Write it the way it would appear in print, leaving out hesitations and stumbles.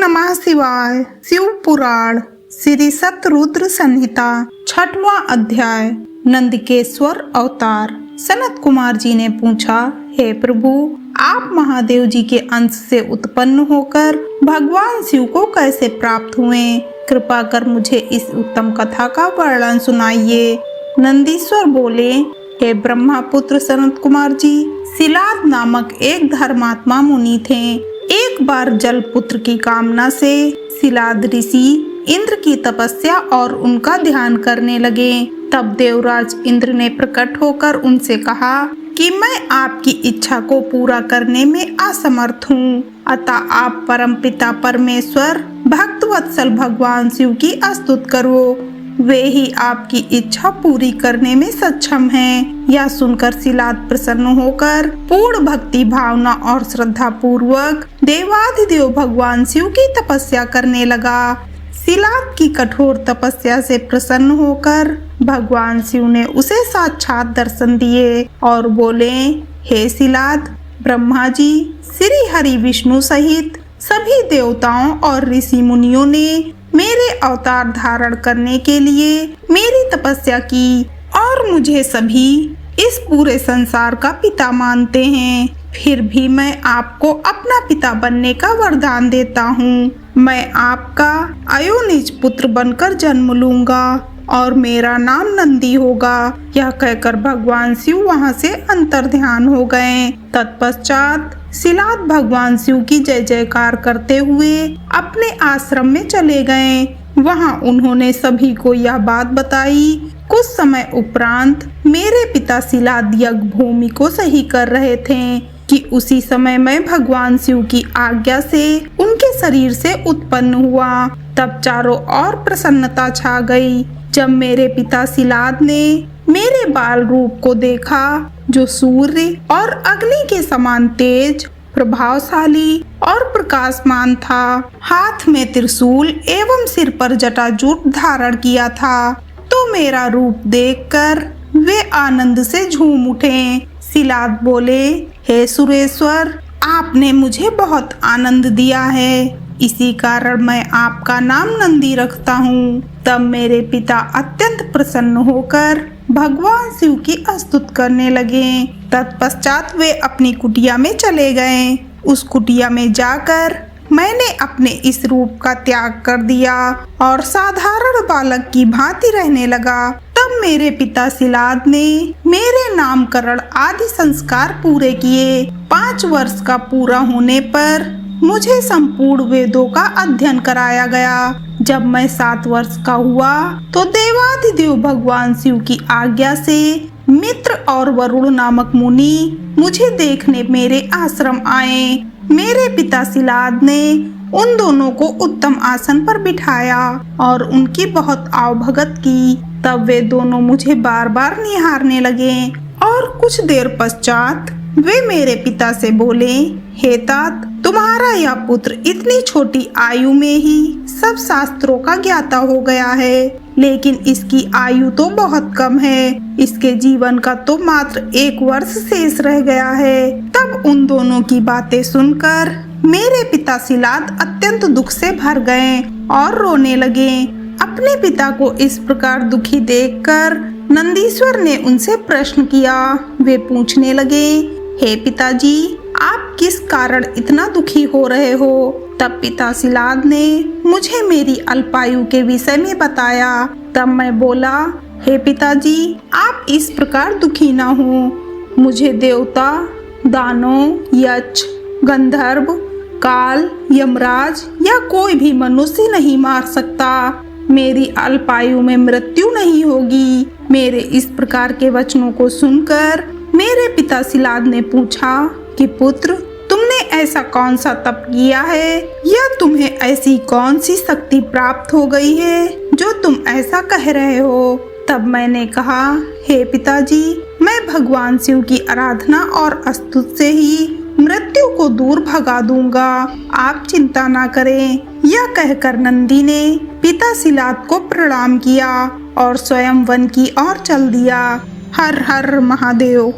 नमः शिवाय। शिव पुराण श्री सतरुद्र संहिता 6वां अध्याय। नंदकेश्वर अवतार। सनत कुमार जी ने पूछा, हे प्रभु, आप महादेव जी के अंश से उत्पन्न होकर भगवान शिव को कैसे प्राप्त हुए? कृपा कर मुझे इस उत्तम कथा का वर्णन सुनाइए। नंदीश्वर बोले, हे ब्रह्मापुत्र सनत कुमार जी, शिलाद नामक एक धर्मात्मा मुनि थे। एक बार जल पुत्र की कामना से शिलाद ऋषि इंद्र की तपस्या और उनका ध्यान करने लगे। तब देवराज इंद्र ने प्रकट होकर उनसे कहा कि मैं आपकी इच्छा को पूरा करने में असमर्थ हूँ, अतः आप परमपिता परमेश्वर भक्तवत्सल भगवान शिव की स्तुति करो, वे ही आपकी इच्छा पूरी करने में सक्षम हैं। यह सुनकर शिलाद प्रसन्न होकर पूर्ण भक्ति भावना और श्रद्धा पूर्वक देवाधिदेव भगवान शिव की तपस्या करने लगा। शिलाद की कठोर तपस्या से प्रसन्न होकर भगवान शिव ने उसे साक्षात दर्शन दिए और बोले, हे शिलाद, ब्रह्मा जी, श्री हरि विष्णु सहित सभी देवताओं और ऋषि मुनियों ने मेरे अवतार धारण करने के लिए मेरी तपस्या की और मुझे सभी इस पूरे संसार का पिता मानते हैं। फिर भी मैं आपको अपना पिता बनने का वरदान देता हूँ। मैं आपका अयोनिज पुत्र बनकर जन्म लूंगा और मेरा नाम नंदी होगा। यह कहकर भगवान शिव वहाँ से अंतर्ध्यान हो गए। तत्पश्चात शिलाद भगवान शिव की जय जयकार करते हुए अपने आश्रम में चले गए। वहाँ उन्होंने सभी को यह बात बताई। कुछ समय उपरांत मेरे पिता शिलाद यज्ञ भूमि को सही कर रहे थे कि उसी समय मैं भगवान शिव की आज्ञा से उनके शरीर से उत्पन्न हुआ। तब चारों ओर प्रसन्नता छा गई। जब मेरे पिता शिलाद ने मेरे बाल रूप को देखा, जो सूर्य और अग्नि के समान तेज, प्रभावशाली और प्रकाशमान था, हाथ में त्रिशूल एवं सिर पर जटाजूट धारण किया था, तो मेरा रूप देखकर वे आनंद से झूम उठे। शिलाद बोले, हे सुरेश्वर, आपने मुझे बहुत आनंद दिया है, इसी कारण मैं आपका नाम नंदी रखता हूँ। तब मेरे पिता अत्यंत प्रसन्न होकर भगवान शिव की स्तुति करने लगे। तत्पश्चात वे अपनी कुटिया में चले गए। उस कुटिया में जाकर मैंने अपने इस रूप का त्याग कर दिया और साधारण बालक की भांति रहने लगा। तब मेरे पिता शिलाद ने मेरे नामकरण आदि संस्कार पूरे किए। 5 वर्ष का पूरा होने पर मुझे संपूर्ण वेदों का अध्ययन कराया गया। जब मैं 7 वर्ष का हुआ तो देवाधिदेव भगवान शिव की आज्ञा से मित्र और वरुण नामक मुनि मुझे देखने मेरे आश्रम आए। मेरे पिता शिलाद ने उन दोनों को उत्तम आसन पर बिठाया और उनकी बहुत आवभगत की। तब वे दोनों मुझे बार बार निहारने लगे और कुछ देर पश्चात वे मेरे पिता से बोले, हे तात, तुम्हारा यह पुत्र इतनी छोटी आयु में ही सब शास्त्रों का ज्ञाता हो गया है, लेकिन इसकी आयु तो बहुत कम है। इसके जीवन का तो मात्र 1 वर्ष शेष रह गया है। तब उन दोनों की बातें सुनकर मेरे पिता शिलाद अत्यंत दुख से भर गए और रोने लगे। अपने पिता को इस प्रकार दुखी देखकर नंदीश्वर ने उनसे प्रश्न किया। वे पूछने लगे, हे पिताजी, आप किस कारण इतना दुखी हो रहे हो? तब पिता शिलाद ने मुझे मेरी अल्पायु के विषय में बताया। तब मैं बोला, हे पिताजी, आप इस प्रकार दुखी ना हो। मुझे देवता, दानव, यक्ष, गंधर्व, काल, यमराज या कोई भी मनुष्य नहीं मार सकता। मेरी अल्पायु में मृत्यु नहीं होगी। मेरे इस प्रकार के वचनों को सुनकर मेरे पिता शिलाद ने पूछा कि पुत्र, तुमने ऐसा कौन सा तप किया है या तुम्हें ऐसी कौन सी शक्ति प्राप्त हो गई है जो तुम ऐसा कह रहे हो? तब मैंने कहा, हे पिताजी, मैं भगवान शिव की आराधना और स्तुति से ही मृत्यु को दूर भगा दूंगा, आप चिंता ना करें। यह कहकर नंदी ने पिता शिलाद को प्रणाम किया और स्वयं वन की ओर चल दिया। हर हर महादेव।